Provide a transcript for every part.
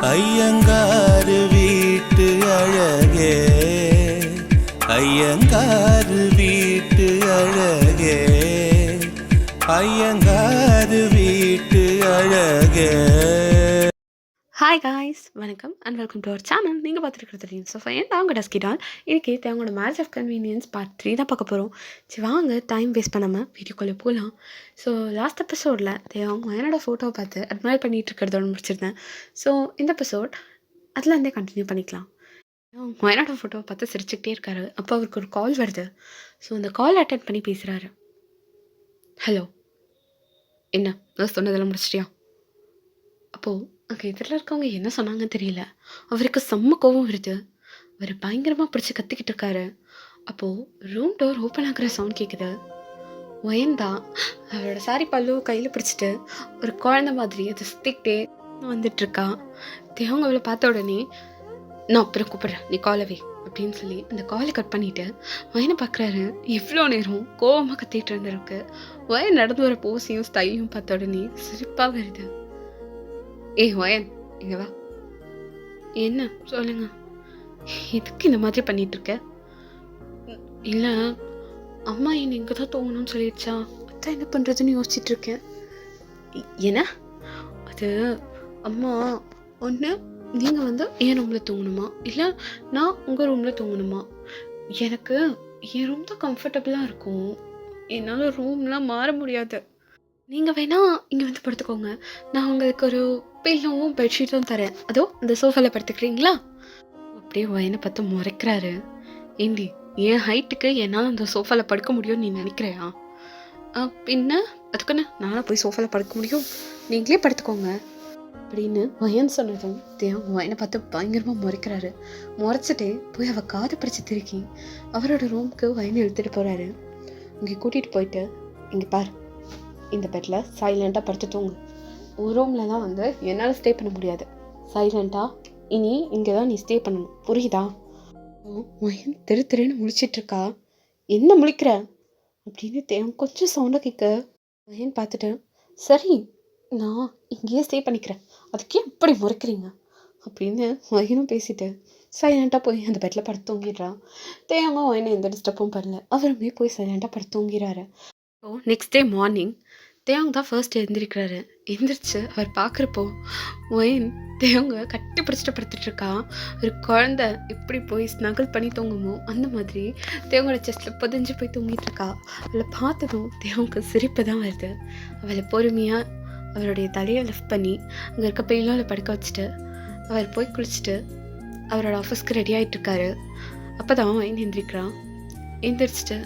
ஐயங்காரு வீட்டு அழகே, ஐயங்காரு வீட்டு அழகே, ஐயங்காரு வீட்டு அழகே. ஹாய் காய்ஸ், வணக்கம் and welcome to our channel. நீங்கள் பார்த்துருக்கிறது ரீல்ஸ் ஆஃப் என் தாங்க டஸ்கிடால். இன்றைக்கி தேவங்களோட மேரேஜ் ஆஃப் கன்வீனியன்ஸ் பார்ட் 3 தான் பார்க்க போகிறோம். சரி வாங்க, டைம் வேஸ்ட் பண்ணாமல் வீடியோக்குள்ளே போகலாம். ஸோ லாஸ்ட் எபிசோடில் தேவங்க என்னோட ஃபோட்டோவை பார்த்து அட்மையர் பண்ணிகிட்டு இருக்கிறதோட முடிச்சிருந்தேன். ஸோ இந்த எபிசோட் அதுலேருந்தே கண்டினியூ பண்ணிக்கலாம். என்னோட ஃபோட்டோவை பார்த்து சிரிச்சுக்கிட்டே இருக்காரு. அப்போ அவருக்கு ஒரு கால் வருது. ஸோ அந்த கால் அட்டென்ட் பண்ணி பேசுகிறாரு. ஹலோ, என்ன நான் சொன்னதெல்லாம் முடிச்சிட்டியா? அப்போது அங்கே எதிரில் இருக்கவங்க என்ன சொன்னாங்கன்னு தெரியல. அவருக்கு செம்ம கோவம் வருது. அவர் பயங்கரமாக பிடிச்சி கத்திக்கிட்டு இருக்காரு. அப்போது ரூம் டோர் ஓப்பன் ஆகிற சவுண்ட் கேட்குது. ஒயன்தா அவரோட சாரி பல்லு கையில் பிடிச்சிட்டு ஒரு குழந்த மாதிரி அதை சுற்றிக்கிட்டே வந்துட்டுருக்கா. தேவங்க அவளை பார்த்த உடனே நான் அப்புறம் கூப்பிட்றேன், நீ காலவே அப்படின்னு சொல்லி அந்த காலை கட் பண்ணிவிட்டு வயனை பார்க்குறாரு. எவ்வளோ நேரம் கோவமாக கத்திட்டு இருந்திருக்கு. வயன் நடந்து வர போஸையும் ஸ்டைலையும் பார்த்த உடனே சிரிப்பாக வருது. ஏய் வயன், இங்கே வா. என்ன சொல்லுங்க, எதுக்கு இந்த மாதிரி பண்ணிட்டு இருக்க? இல்லை, அம்மா என்ன இங்கே தான் தூங்கணும்னு சொல்லிடுச்சா, அதான் என்ன பண்ணுறதுன்னு யோசிச்சுட்டு இருக்கேன். என்ன அது? அம்மா ஒன்று நீங்கள் வந்து என் ரூமில் தூங்கணுமா, இல்லை நான் உங்கள் ரூமில் தூங்கணுமா? எனக்கு என் ரூம் தான் கம்ஃபர்டபுளாக இருக்கும். என்னால் ரூம்லாம் மாற முடியாது. நீங்கள் வேணா இங்கே வந்து படுத்துக்கோங்க, நான் உங்களுக்கு ஒரு பில்லோவும் பெட்ஷீட்டும் தரேன். அதோ இந்த சோஃபாவில் படுத்துக்கிறீங்களா? அப்படியே வயனை பார்த்து முறைக்கிறாரு. ஏண்டி, என் ஹைட்டுக்கு என்னால் அந்த சோஃபாவில் படுக்க முடியும்னு நீ நினைக்கிறியா? பின்ன அதுக்குன்னு நானும் போய் சோஃபாவில் படுக்க முடியும், நீங்களே படுத்துக்கோங்க அப்படின்னு வயன் சொன்னதும் வயனை பார்த்து பயங்கரமாக முறைக்கிறாரு. முறைச்சிட்டே போய் அவள் காது பிடிச்சி திருக்கி அவரோட ரூமுக்கு வயனை இழுத்துட்டு போகிறாரு. இங்கே கூட்டிகிட்டு போயிட்டு, இங்கே பார், இந்த பெட்டில் சைலண்ட்டாக படுத்து தூங்கு. ஒரு ரூம்லலாம் வந்து என்னால் ஸ்டே பண்ண முடியாது. சைலண்ட்டாக இனி இங்கே தான் நீ ஸ்டே பண்ணணும், புரியுதா? மயன் திரு திருன்னு முழிச்சிட்ருக்கா. என்ன முழிக்கிற அப்படின்னு கொஞ்சம் சவுண்டாக கேட்க மயன் பார்த்துட்டு, சரி நான் இங்கேயே ஸ்டே பண்ணிக்கிறேன், அதுக்கே எப்படி முறைக்கிறீங்க அப்படின்னு மயனும் பேசிட்டு சைலண்ட்டாக போய் அந்த பெட்டில் படுத்து தூங்கிடுறான். தேவங்க மயனை எந்த டிஸ்டர்பும் பண்ணல, அவருமே போய் சைலண்ட்டாக படுத்து தூங்கிறாரு. ஸோ நெக்ஸ்ட் டே மார்னிங் தேவங்க தான் ஃபர்ஸ்ட் எழுந்திருக்கிறாரு. எந்திரிச்சு அவர் பார்க்குறப்போ ஒயின் தேவங்க கட்டி பிடிச்சிட்டு படுத்துட்ருக்கா. ஒரு குழந்த எப்படி போய் ஸ்னகிள் பண்ணி தூங்குமோ அந்த மாதிரி தேவங்களோட செஸ்ட்டில் புதஞ்சு போய் தூங்கிட்டு இருக்கா. அவளை பார்த்ததும் தேவங்க சிரிப்பு தான் வருது. அவளை பொறுமையாக அவருடைய தலையை லிஃப்ட் பண்ணி அங்கே இருக்க பில்லோவில் படுக்க வச்சுட்டு அவர் போய் குளிச்சுட்டு அவரோட ஆஃபீஸ்க்கு ரெடி ஆகிட்டு இருக்காரு. அப்போ தான் ஒயின் எந்திரிக்கிறான். எந்திரிச்சிட்டு,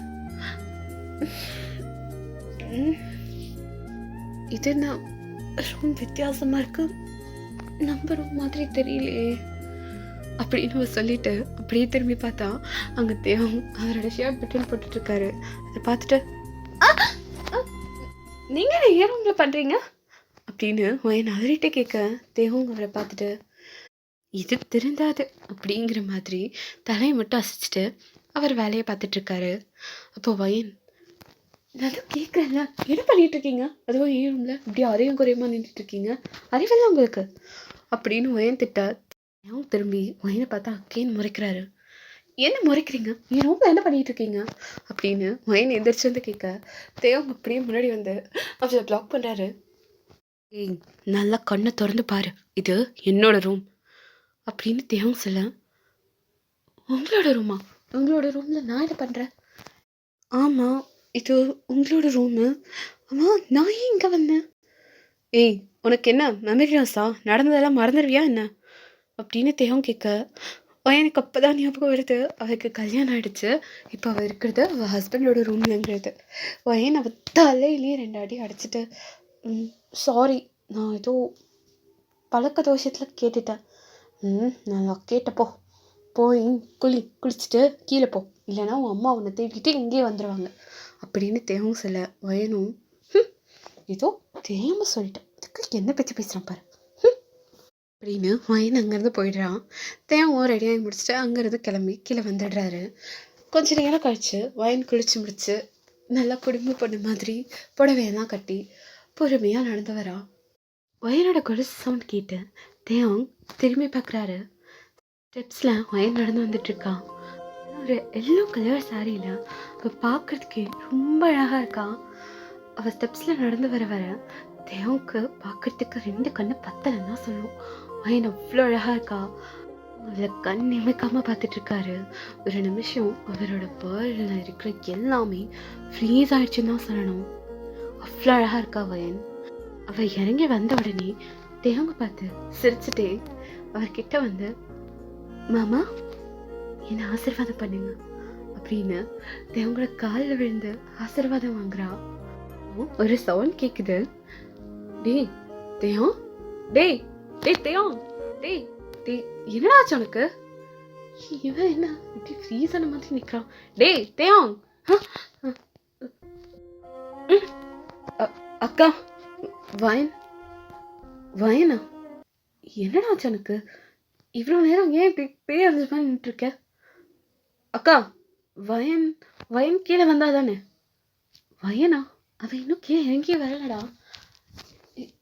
இது என்ன ரூம் வித்தியாசமாக இருக்கு, நம்ம ரூம் மாதிரி தெரியலையே அப்படின்னு சொல்லிட்டு அப்படியே திரும்பி பார்த்தா அங்கே தேவம் அவரோட ஷர்ட் பட்டன் போட்டுட்ருக்காரு. அதை பார்த்துட்டு, நீங்கள் ஏன் ரூமில் பண்ணுறீங்க அப்படின்னு வயன் அதறிட்டே கேட்க தேவம் அவரை பார்த்துட்டு, இது திருந்தாது அப்படிங்கிற மாதிரி தலையை மட்டும் அசைச்சிட்டு அவர் வேலையை பார்த்துட்ருக்காரு. அப்போ வயன், நான் தான் கேட்குறேன்ல, என்ன பண்ணிகிட்டு இருக்கீங்க? அதுவும் ஏன் ரூமில் இப்படி அரையும் குறையமாக நின்றுட்டுருக்கீங்க, அறிவெல்லாம் உங்களுக்கு அப்படின்னு வயன் திட்ட திரும்பி வயனை பார்த்தா அக்கேன்னு முறைக்கிறாரு. என்ன முறைக்கிறீங்க, என் ரூமில் என்ன பண்ணிகிட்டு இருக்கீங்க அப்படின்னு வயன் எந்திரிச்சு வந்து கேட்க தேவங்க அப்படியே முன்னாடி வந்து அவளை பிளாக் பண்ணுறாரு. ஏய், நல்லா கண்ணை திறந்து பாரு, இது என்னோட ரூம் அப்படின்னு தேவங்க சொல்ல, உங்களோட ரூமா? உங்களோட ரூமில் நான் என்ன பண்ணுறேன்? ஆமாம், இது உங்களோட ரூமு. ஆமாம், நான் ஏன் இங்கே வந்தேன்? ஏய், உனக்கு என்ன மெமரி லாஸா, நடந்ததெல்லாம் மறந்துடுவியா என்ன அப்படின்னு தேவம் கேட்க எனக்கு அப்போ தான் ஞாபகம் வருது, அவருக்கு கல்யாணம் ஆகிடுச்சு, இப்போ அவள் இருக்கிறது அவள் ஹஸ்பண்டோட ரூம்லங்கிறது. வயன் அவள் தலையிலேயே 2 அடி அடிச்சிட்டு, சாரி, நான் ஏதோ பழக்க தோஷத்தில் கேட்டுட்டேன். நல்லா கேட்டப்போ போய் குளிச்சுட்டு கீழே போ, இல்லைனா உன் அம்மா உன்னை தேடிட்டு இங்கேயே வந்துடுவாங்க அப்படின்னு தேவங்க சொல்ல வயனும் ஏதோ தெரியாமல் சொல்லிட்டேன், அதுக்கு என்ன பற்றி பேசுகிறான் பாரு அப்படின்னு வயன் அங்கேருந்து போயிடுறான். தேவங்க ரெடியாகி முடிச்சுட்டு அங்கேருந்து கிளம்பி கீழே வந்துடுறாரு. கொஞ்ச நேரம் கழிச்சு வயன் குளிச்சு முடிச்சு நல்லா குடும்ப பொண்ணு மாதிரி புடவையெல்லாம் கட்டி பொறுமையாக நடந்து வரா. வயனோட கொலுசு சவுண்ட் கேட்டு தேவங் திரும்பி பார்க்குறாரு. ஸ்டெப்ஸில் வயன் நடந்து வந்துட்டுருக்கா. ஒரு எல்லோ கலர் சாரியில் அவள் பார்க்குறதுக்கே ரொம்ப அழகாக இருக்கா. அவள் ஸ்டெப்ஸில் நடந்து வர வர தேவனுக்கு பார்க்குறதுக்கு 2 கண்ணு பத்தலைன்னு தான் சொல்லுவோம். வயன் அவ்வளோ அழகாக இருக்கா. அவளை கண் நிமைக்காமல் பார்த்துட்ருக்காரு. ஒரு நிமிஷம் அவரோட வேர்ல்டில் இருக்கிற எல்லாமே ஃப்ரீஸ் ஆயிடுச்சுன்னு தான் சொல்லணும். அவ்வளோ அழகாக இருக்கா வயன். அவள் இறங்கி வந்த உடனே தேவங்க பார்த்து சிரிச்சுட்டே அவர்கிட்ட வந்து, மாமா என்னை ஆசீர்வாதம் பண்ணுங்க அப்படின்னு தேவங்களோட காலில் விழுந்து ஆசீர்வாதம் வாங்குறா. ஒரு சவுண்ட் கேட்குது. டேய் தேவம், டேய் டேய் தேவம், டேய் டேய் என்னடாச்சு உனக்கு? இவன் என்ன இப்படி ஃப்ரீஸ் ஆன மாதிரி நிற்கிறான்? டேய் தேவம், அக்கா வயன், வயனா என்னடாச்சு எனக்கு? இவ்வளோ நேரம் ஏன் இப்படி பேய் அரைஞ்ச மாதிரி நின்றுருக்க? அக்கா வயன், வயன் கீழே வந்தா தானே? வயனா? அவன் இன்னும் கீழே இறங்கியே வரலடா.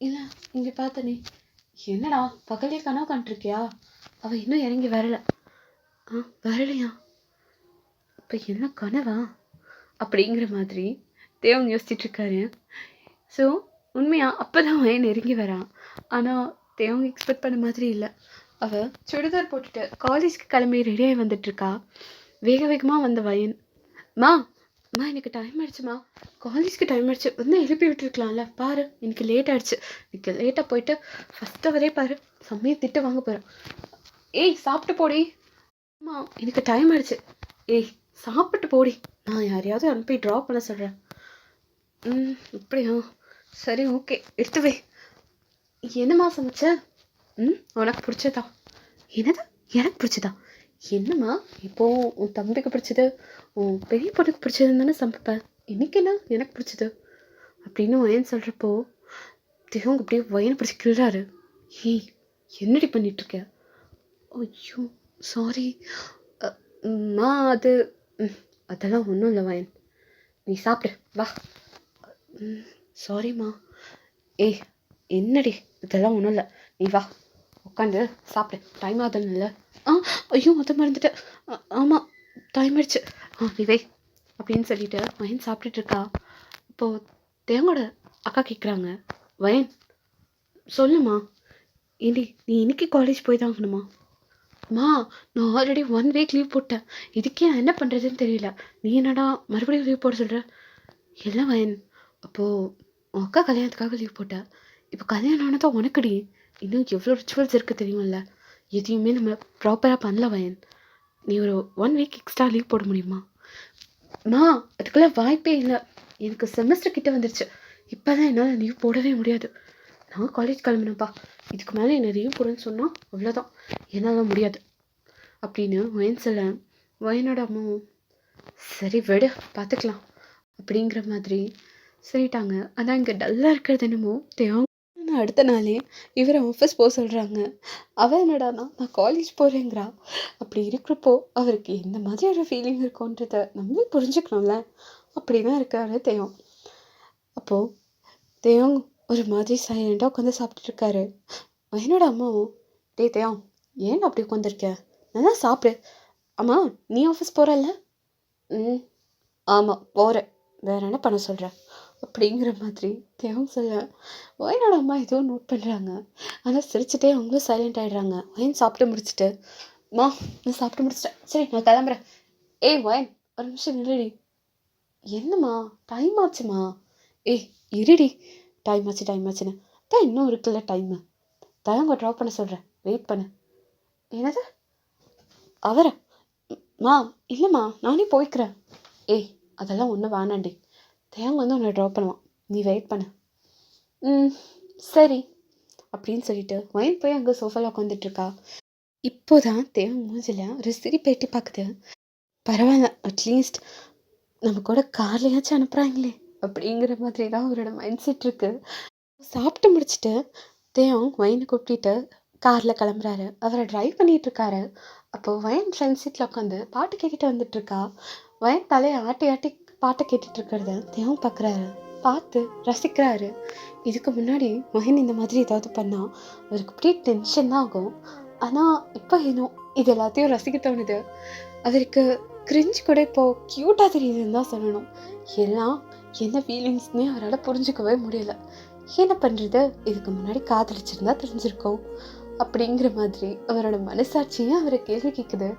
இல்லை இங்கே பார்த்தனே. என்னடா பகலே கனவு கண்டுருக்கியா? அவன் இன்னும் இறங்கி வரல. வரலையா? இப்போ என்ன கனவா அப்படிங்கிற மாதிரி தேவன் யோசிச்சுட்ருக்காரு. ஸோ உண்மையாக அப்போ தான் வயன் நெருங்கி வரான். ஆனால் தேவங்க எக்ஸ்பெக்ட் பண்ண மாதிரி இல்லை. அவள் சுடிதார் போட்டுட்டு காலேஜ்க்கு கிளம்பி ரெடியாகி வந்துட்டுருக்கா. வேக வேகமாக வந்த வயன், மா எனக்கு டைம் ஆயிடுச்சுமா, காலேஜ்க்கு டைம் ஆயிடுச்சு, வந்து எழுப்பி விட்டுருக்கலாம்ல, பாரு எனக்கு லேட் ஆகிடுச்சு, எனக்கு லேட்டாக போயிட்டு ஃபஸ்ட்டு வரே பாரு செம்மையை திட்டு வாங்க போகிறேன். ஏய் சாப்பிட்டு போடி. அம்மா எனக்கு டைம் ஆயிடுச்சு. ஏய் சாப்பிட்டு போடி, நான் யாரையாவது அனுப்பி ட்ராப் பண்ண சொல்கிறேன். இப்படியா? சரி ஓகே எடுத்து வை. என்னம்மா சமைச்ச? உனக்கு பிடிச்சதா? என்னது எனக்கு பிடிச்சதா? என்னம்மா இப்போது உன் தம்பிக்கு பிடிச்சது, உன் பெரிய பொண்ணுக்கு பிடிச்சதுன்னு தானே சமைப்பேன், இன்னைக்கு என்ன எனக்கு பிடிச்சது அப்படின்னு வயன் சொல்கிறப்போ தேவங்க அப்படியே வயனை பிடிச்சி கிள்றாரு. ஏய் என்னடி பண்ணிகிட்ருக்க? ஐயோ சாரி மா, அது அதெல்லாம் ஒன்றும் இல்லை வயன், நீ சாப்பிடு வா. சாரிம்மா. ஏய் என்னடி இதெல்லாம் ஒன்றும் இல்லை, நீ வா உட்காந்து சாப்பிடு, டைம் ஆகுதுன்னு இல்லை? ஐயோ அதை மறந்துட்டேன். ஆமாம் டைம் ஆயிடுச்சு, நீ வை அப்படின்னு சொல்லிட்டு வயன் சாப்பிட்டுட்ருக்கா. இப்போது தேவோட அக்கா கேட்குறாங்க, வயன் சொல்லுமா, ஏண்டி நீ இன்னைக்கு காலேஜ் போய் தான் ஆகணுமா? நான் ஆல்ரெடி 1 வீக் லீவ் போட்டேன், இதுக்கே நான் என்ன பண்ணுறதுன்னு தெரியல, நீ என்னடா மறுபடியும் லீவ் போட சொல்கிற? இல்லை வயன், அப்போது உன் அக்கா கல்யாணத்துக்காக லீவ் போட்டேன், இப்போ கல்யாணம் ஆனதான் உனக்குடி, இன்னும் எவ்வளோ ரிச்சுவல்ஸ் இருக்குது தெரியுமில்ல, எதையுமே நம்ம ப்ராப்பராக பண்ணல வயன், நீ ஒரு 1 வீக் எக்ஸ்ட்ரா லீவ் போட முடியுமா? அதுக்குள்ளே வாய்ப்பே இல்லை, எனக்கு செமஸ்டர் கிட்ட வந்துருச்சு, இப்போ தான் என்னால் லீவ் போடவே முடியாது, நான் காலேஜ் கிளம்பினப்பா, இதுக்கு மேலே என்னை லீவ் போடுன்னு சொன்னால் அவ்வளோதான், என்னால் முடியாது அப்படின்னு வயன் சொல்ல, வயனோட அம்மாவும் சரி விடு பார்த்துக்கலாம் அப்படிங்கிற மாதிரி சொல்லிட்டாங்க. ஆனால் இங்கே டல்லாக இருக்கிறது என்னமோ தேவை. அடுத்த நாளே இவரை ஆஃபீஸ் போக சொல்கிறாங்க. அவள் என்னடானா நான் காலேஜ் போகிறேங்கிறா. அப்படி இருக்கிறப்போ அவருக்கு எந்த மாதிரி ஒரு ஃபீலிங் இருக்குன்றத நம்மளே புரிஞ்சுக்கணும்ல, அப்படி தான் இருக்காரு தேவம். அப்போது தேவம் ஒரு மாதிரி சைலண்டாக உட்காந்து சாப்பிட்டுருக்காரு. என்னோட அம்மாவும், டே தேவம் ஏன் அப்படி உட்காந்துருக்க, நல்லா சாப்பிடு. அம்மா நீ ஆஃபீஸ் போகிறல்ல? ஆமாம் போகிறேன், வேற என்ன பண்ண சொல்கிறேன் அப்படிங்கிற மாதிரி தேவம் சொல்ல, வயனோட அம்மா ஏதோ நோட் பண்ணுறாங்க. ஆனால் சிரிச்சுட்டே அவங்களும் சைலண்ட் ஆகிடுறாங்க. வயன் சாப்பிட்டு முடிச்சுட்டு, நான் சாப்பிட்டு முடிச்சிட்டேன், சரி நான் கிளம்புறேன். ஏய் வயன் ஒரு நிமிஷம் நில்லுடி. என்னம்மா டைம் ஆச்சுமா? ஏய் இருடி, டைம் ஆச்சுன்னு தான் இன்னும் இருக்குல்ல டைமு, தயங்க ட்ராப் பண்ண சொல்கிறேன், வெயிட் பண்ணு. என்னது அவரை? இல்லைம்மா நானே போய்க்கிறேன். ஏய் அதெல்லாம் ஒன்றும் வேணாண்டி, தேவங்க வந்து உன்னை ட்ராப் பண்ணுவான், நீ வெயிட் பண்ணு. சரி அப்படின்னு சொல்லிட்டு வயன் போய் அங்கே சோஃபாவில் உட்காந்துட்ருக்கா. இப்போ தான் தேவன் மூஞ்சில் ஒரு சிரிப்பேட்டி பார்க்குது. பரவாயில்ல அட்லீஸ்ட் நம்ம கூட கார்லையாச்சும் அனுப்புகிறாங்களே அப்படிங்கிற மாதிரி தான் அவரோட மைண்ட் செட் இருக்குது. சாப்பிட்டு முடிச்சுட்டு தேவன் வயனை கூப்பிட்டு காரில் கிளம்புறாரு. அவரை ட்ரைவ் பண்ணிகிட்ருக்காரு. அப்போது வயன் ஃப்ரெண்ட் சீட்டில் உட்காந்து பாட்டு கேட்டுட்டு வந்துட்டுருக்கா. வயன் தலையை ஆட்டி ஆட்டி பாட்டை கேட்டுட்ருக்கிறத தேவன் பார்க்குறாரு. பார்த்து ரசிக்கிறாரு. இதுக்கு முன்னாடி மகன் இந்த மாதிரி ஏதாவது பண்ணால் அவருக்கு அப்படியே டென்ஷன் தான் ஆகும். ஆனால் இப்போ ஏனோ இது எல்லாத்தையும் ரசிக்க தோணுது. அவருக்கு கிரிஞ்சு கூட இப்போது க்யூட்டாக தெரியுதுன்னு தான் சொல்லணும். எல்லாம் என்ன ஃபீலிங்ஸ்னே அவரால் புரிஞ்சுக்கவே முடியல. என்ன பண்ணுறது, இதுக்கு முன்னாடி காதலிச்சிருந்தா தெரிஞ்சிருக்கோம் அப்படிங்கிற மாதிரி அவரோட மனசாட்சியே அவரை கேள்வி கேட்குது.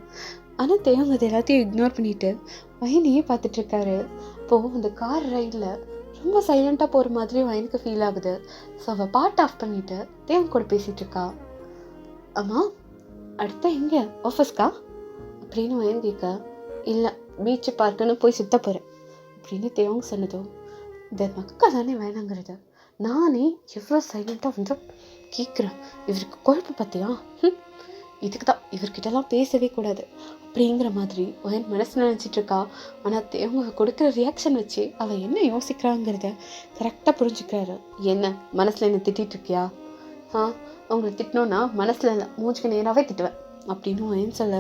ஆனால் தேவங்க அது எல்லாத்தையும் இக்னோர் பண்ணிவிட்டு வயனையே பார்த்துட்ருக்காரு. இப்போது அந்த கார் ரைடில் ரொம்ப சைலண்ட்டாக போகிற மாதிரி வயனுக்கு ஃபீல் ஆகுது. ஸோ அவள் பாட்டு ஆஃப் பண்ணிவிட்டு தேவன் கூட பேசிகிட்டு இருக்கா. அம்மா, அடுத்த எங்கே, ஆஃபீஸ்க்கா அப்படின்னு வயன் கேட்க, இல்லை பீச்சு பார்க்குன்னு போய் சுத்த போகிறேன் அப்படின்னு தேவங்க சொன்னதும், இந்த மக்கள் தானே வேணாங்கிறது, நானே எவ்வளோ சைலண்ட்டாக வந்து கேட்குறேன். இவருக்கு குழப்பம் பார்த்தியா, இதுக்கு தான் இவர்கிட்டலாம் பேசவே கூடாது அப்படிங்கிற மாதிரி வயன் மனசில் நினச்சிட்ருக்கா. ஆனால் தேவங்க கொடுக்குற ரியாக்ஷன் வச்சு அவள் என்ன யோசிக்கிறாங்கிறத கரெக்டாக புரிஞ்சுக்கிறாரு. என்ன மனசில் என்ன திட்டிகிட்ருக்கியா? அவங்களை திட்டினோன்னா மனசில் இல்லை, மூச்சுக்கு நேராகவே திட்டுவேன் அப்படின்னு வயன் சொல்ல.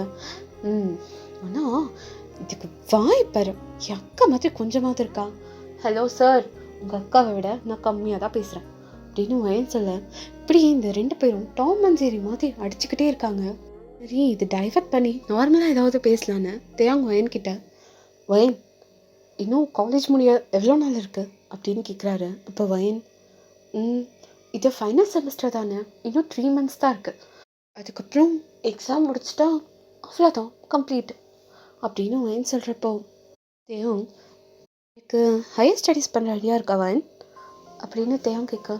ஆனால் இதுக்கு வாய்ப்பாரு, என் அக்கா மாதிரி கொஞ்சமாவது இருக்கா. ஹலோ சார், உங்கள் அக்காவை விட நான் கம்மியாக தான் பேசுகிறேன் அப்படின்னு வயன் சொல்ல. இப்படி இந்த 2 பேரும் டாம் அண்ட் ஜெர்ரி மாதிரி அடிச்சுக்கிட்டே இருக்காங்க. சரி, இது டைவர்ட் பண்ணி நார்மலாக ஏதாவது பேசலான்னு தேவாங்க வயன்கிட்ட, வயன் இன்னும் காலேஜ் முடிய எவ்வளோ நாள் இருக்குது அப்படின்னு கேட்குறாரு. அப்போ வயன், இது ஃபைனல் செமஸ்டர் தானே, இன்னும் 3 months தான் இருக்குது, அதுக்கப்புறம் எக்ஸாம் முடிச்சிட்டா அவ்வளோதான், கம்ப்ளீட் அப்படின்னு வயன் சொல்கிறப்போ, தேவம் எனக்கு ஹையர் ஸ்டடீஸ் பண்ணுற ஐடியா இருக்கா வயன் அப்படின்னு தேவம் கேட்க,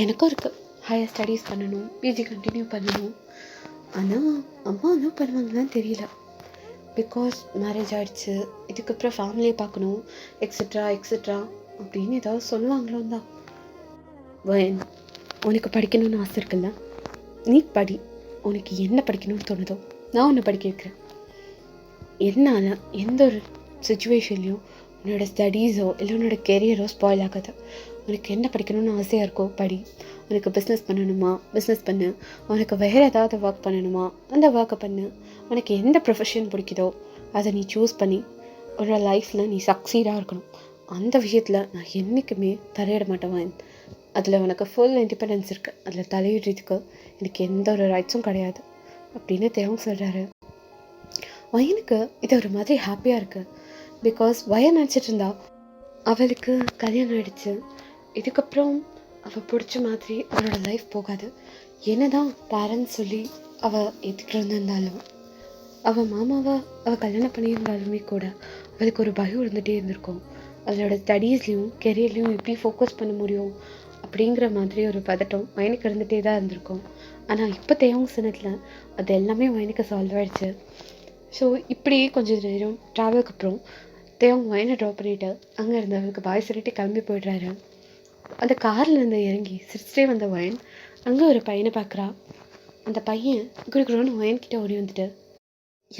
எனக்கும் இருக்குது, ஹையர் ஸ்டடீஸ் பண்ணணும், பிஜி கண்டினியூ பண்ணணும். ஆனால் அம்மா என்ன பண்ணுவாங்களான்னு தெரியல. பிகாஸ் மேரேஜ் ஆகிடுச்சு, இதுக்கப்புறம் ஃபேமிலியை பார்க்கணும், எக்ஸட்ரா எக்ஸட்ரா அப்படின்னு ஏதாவது சொல்லுவாங்களோ தான். வயன், உனக்கு படிக்கணும்னு ஆசை இருக்குல்ல, நீ படி, உனக்கு என்ன படிக்கணும்னு தோணுதோ நான் உன்னை படிக்க வைக்கிறேன். என்னால் எந்த ஒரு சுச்சுவேஷன்லையும் உன்னோட ஸ்டடீஸோ இல்லை உன்னோட கெரியரோ ஸ்பாயில் ஆகாது. உனக்கு என்ன படிக்கணும்னு ஆசையாக இருக்கோ படி. உனக்கு பிஸ்னஸ் பண்ணணுமா பிஸ்னஸ் பண்ணு, உனக்கு வேறு ஏதாவது ஒர்க் பண்ணணுமா அந்த ஒர்க்கை பண்ணு. உனக்கு எந்த ப்ரொஃபஷன் பிடிக்குதோ அதை நீ சூஸ் பண்ணி உன்னோட லைஃப்பில் நீ சக்சீடாக இருக்கணும். அந்த விஷயத்தில் நான் என்றைக்குமே தலையிட மாட்டேன். அதில் உனக்கு ஃபுல் இண்டிபெண்டன்ஸ் இருக்குது, அதில் தலையிடுறதுக்கு எனக்கு எந்த ஒரு ரைட்ஸும் கிடையாது அப்படின்னு தேவங்க சொல்கிறாரு. வயனுக்கு இது ஒரு மாதிரி ஹாப்பியாக இருக்குது. பிகாஸ் வயன் நினச்சிட்டு இருந்தா அவளுக்கு கல்யாணம் ஆகிடுச்சு, இதுக்கப்புறம் அவள் பிடிச்ச மாதிரி அவளோட லைஃப் போகாது. என்ன தான் பேரண்ட்ஸ் சொல்லி அவள் ஏற்றுக்கிட்டு இருந்தாலும், அவள் மாமாவை அவள் கல்யாணம் பண்ணியிருந்தாலுமே கூட அவளுக்கு ஒரு பயம் இருந்துகிட்டே இருந்திருக்கும். அவளோட ஸ்டடீஸ்லேயும் கெரியர்லேயும் எப்படி ஃபோக்கஸ் பண்ண முடியும் அப்படிங்கிற மாதிரி ஒரு பதட்டம் வயனுக்கு இருந்துகிட்டே தான் இருந்திருக்கும். ஆனால் இப்போ தேவங்க சின்னத்தில் அது எல்லாமே வயனுக்கு சால்வ் ஆகிடுச்சு. ஸோ இப்படி கொஞ்சம் நேரம் ட்ராவலுக்கு அப்புறம் தேவங்க வயனை ட்ராப் பண்ணிவிட்டு அங்கே இருந்து அவளுக்கு பாய் சொல்லிட்டு கிளம்பி போய்ட்றாரு. அந்த காரில் இருந்து இறங்கி சிரிச்சிட்டே வந்த வயன் அங்கே ஒரு பையனை பார்க்குறா. அந்த பையன் குடுக்குறோன்னு வயன்கிட்ட ஓடி வந்துட்டு,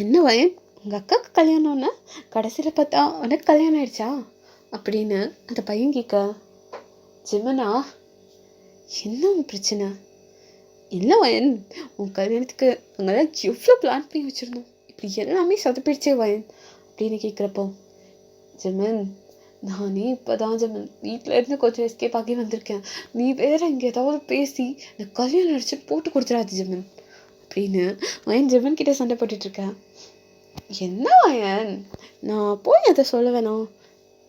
என்ன வயன், உங்கள் அக்காவுக்கு கல்யாணம்னா கடைசியில் பார்த்தா உனக்கு கல்யாணம் ஆயிடுச்சா அப்படின்னு அந்த பையன் கேட்க, ஜிமனா என்ன உன் பிரச்சனை? இல்லை வயன், உன் கல்யாணத்துக்கு நாங்கள்லாம் எவ்வளோ பிளான் பண்ணி வச்சுருந்தோம், இப்படி எல்லாமே சொதப்பிடுச்சே வயன் அப்படின்னு கேட்குறப்போ, ஜிமன் நானே இப்போ தான் ஜிமன் வீட்டில் இருந்து கொஞ்சம் எஸ்கேப் ஆகி வந்திருக்கேன், நீ வேறு இங்கே ஏதாவது பேசி நான் கல்யாணம் அடிச்சு போட்டு கொடுத்துடாது ஜிமன் அப்படின்னு வயன் ஜிமன் கிட்டே சண்டை போட்டுட்ருக்கேன். என்ன வயன், நான் போய் அதை சொல்ல வேணாம்,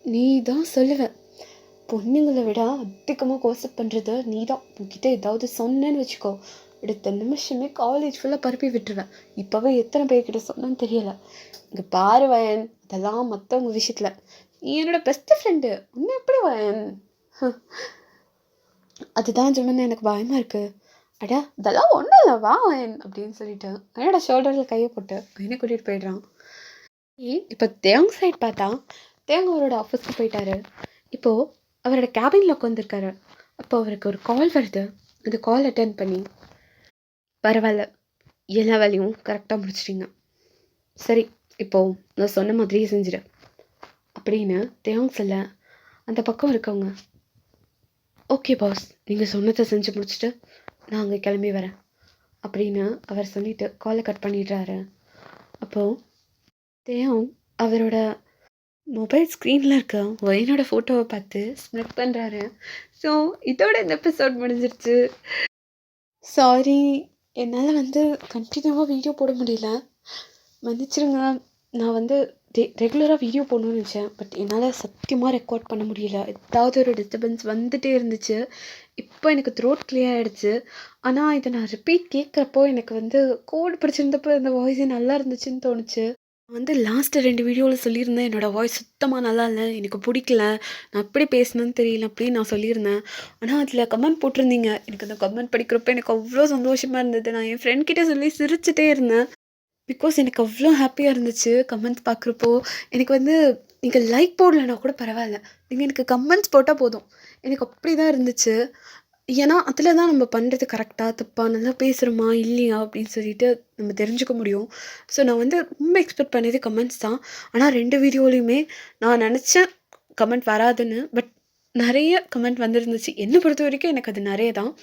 நீ தான் சொல்லுவேன். பொண்ணுங்களை விட அதிகமாக கோசப் பண்ணுறது நீ தான். உன்கிட்ட ஏதாவது சொன்னேன்னு வச்சுக்கோ, அடுத்த நிமிஷமே காலேஜ் ஃபுல்லாக பரப்பி விட்டுருவேன். இப்போவே எத்தனை பேர்கிட்ட சொன்னேன்னு தெரியலை. இங்கே பாரு வயன், அதெல்லாம் மற்றவங்க விஷயத்தில் நீ என்னோட பெஸ்ட் ஃப்ரெண்டு, இன்னும் எப்படி வயன்? அதுதான் சொன்னேன்னு எனக்கு பயமாக இருக்குது. அடா அதெல்லாம் ஒன்றும் இல்லை வா வயன் அப்படின்னு சொல்லிட்டு என்னோட ஷோல்டரில் கையை போட்டு என்னை கூட்டிகிட்டு போயிடுறான். இப்போ தேவங்க சைட் பார்த்தா தேவங்க அவரோட ஆஃபீஸ்க்கு போயிட்டாரு. இப்போது அவரோட கேபினில் உட்காந்துருக்காரு. அப்போ அவருக்கு ஒரு கால் வருது. அந்த கால் அட்டென்ட் பண்ணி, பரவாயில்ல எல்லா வேலையும் கரெக்டாக முடிச்சிட்டிங்க, சரி இப்போது நான் சொன்ன மாதிரியே செஞ்சிடு அப்படின்னு தேவங்க சொல்ல, அந்த பக்கம் இருக்கவங்க, ஓகே பாஸ், நீங்கள் சொன்னதை செஞ்சு முடிச்சுட்டு நான் அங்கே கிளம்பி வரேன் அப்படின்னு அவர் சொல்லிவிட்டு காலை கட் பண்ணிடுறாரு. அப்போது தேவம் அவரோட மொபைல் ஸ்க்ரீனில் இருக்க ஒயினோட ஃபோட்டோவை பார்த்து ஸ்மெக் பண்ணுறாரு. ஸோ இதோட இந்த எபிசோட் முடிஞ்சிருச்சு. சாரி, என்னால் வந்து கண்டினியூவாக வீடியோ போட முடியல, மன்னிச்சிருங்க. நான் வந்து ரெகுலராக வீடியோ போடணும்னு நினச்சேன், பட் என்னால் சத்தியமாக ரெக்கார்ட் பண்ண முடியல. ஏதாவது ஒரு டிஸ்டர்பன்ஸ் வந்துகிட்டே இருந்துச்சு. இப்போ எனக்கு த்ரோட் கிளியர் ஆகிடுச்சு. ஆனால் இதை நான் ரிப்பீட் கேட்குறப்போ எனக்கு வந்து கோட் பிடிச்சிருந்தப்போ இந்த வாய்ஸே நல்லா இருந்துச்சுன்னு தோணுச்சு. நான் வந்து லாஸ்ட்டு 2 வீடியோவில் சொல்லியிருந்தேன், என்னோடய வாய்ஸ் சுத்தமாக நல்லா இல்லை, எனக்கு பிடிக்கல, நான் எப்படி பேசணும்னு தெரியல அப்படின்னு நான் சொல்லியிருந்தேன். ஆனால் அதில் கமெண்ட் போட்டிருந்தீங்க. எனக்கு அந்த கமெண்ட் படிக்கிறப்ப எனக்கு அவ்வளோ சந்தோஷமாக இருந்தது. நான் என் ஃப்ரெண்ட் கிட்டே சொல்லி சிரிச்சுட்டே இருந்தேன். பிகாஸ் எனக்கு அவ்வளோ ஹாப்பியாக இருந்துச்சு கமெண்ட்ஸ் பார்க்குறப்போ. எனக்கு வந்து நீங்கள் லைக் போடலன்னா கூட பரவாயில்ல, நீங்கள் எனக்கு கமெண்ட்ஸ் போட்டால் போதும், எனக்கு அப்படி தான் இருந்துச்சு. ஏன்னா அதில் தான் நம்ம பண்ணுறது கரெக்டாக தப்பா, நல்லா பேசுகிறோமா இல்லையா அப்படின்னு சொல்லிட்டு நம்ம தெரிஞ்சுக்க முடியும். ஸோ நான் வந்து ரொம்ப எக்ஸ்பெக்ட் பண்ணது கமெண்ட்ஸ் தான். ஆனால் 2 வீடியோலையுமே நான் நினச்சேன் கமெண்ட் வராதுன்னு, பட் நிறைய கமெண்ட் வந்துருந்துச்சு. என்னை பொறுத்த வரைக்கும் எனக்கு அது நிறைய தான்.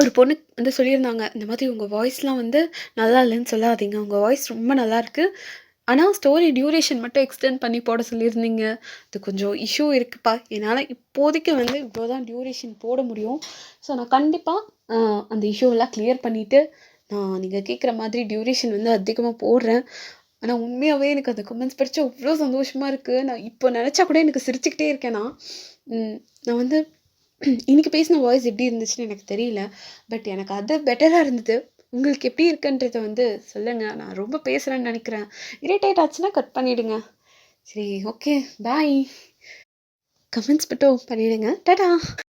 ஒரு பொண்ணு வந்து சொல்லியிருந்தாங்க, இந்த மாதிரி உங்கள் வாய்ஸ்லாம் வந்து நல்லா இல்லைன்னு சொல்லாதீங்க, உங்கள் வாய்ஸ் ரொம்ப நல்லாயிருக்கு, ஆனால் ஸ்டோரி டியூரேஷன் மட்டும் எக்ஸ்டெண்ட் பண்ணி போட சொல்லியிருந்தீங்க, அது கொஞ்சம் இஷ்யூ இருக்குப்பா, என்னால் இப்போதைக்கு வந்து இவ்வளோ தான் டியூரேஷன் போட முடியும். ஸோ நான் கண்டிப்பாக அந்த இஷ்யூவெல்லாம் கிளியர் பண்ணிவிட்டு நான் நீங்கள் கேட்குற மாதிரி டியூரேஷன் வந்து அதிகமாக போடுறேன். ஆனால் உண்மையாகவே எனக்கு அந்த கமெண்ட்ஸ் படித்தா அவ்வளோ சந்தோஷமாக இருக்குது. நான் இப்போ நினச்சா கூட எனக்கு சிரிச்சுக்கிட்டே இருக்கேன். நான் வந்து இன்றைக்கி பேசின வாய்ஸ் எப்படி இருந்துச்சுன்னு எனக்கு தெரியல, பட் எனக்கு அது பெட்டராக இருந்தது. உங்களுக்கு எப்படி இருக்குன்றதை வந்து சொல்லுங்கள். நான் ரொம்ப பேசுகிறேன்னு நினைக்கிறேன். இரிட்டேட் ஆச்சுன்னா கட் பண்ணிவிடுங்க. சரி, ஓகே, பாய். கமெண்ட்ஸ் மட்டும் பண்ணிவிடுங்க. டாடா.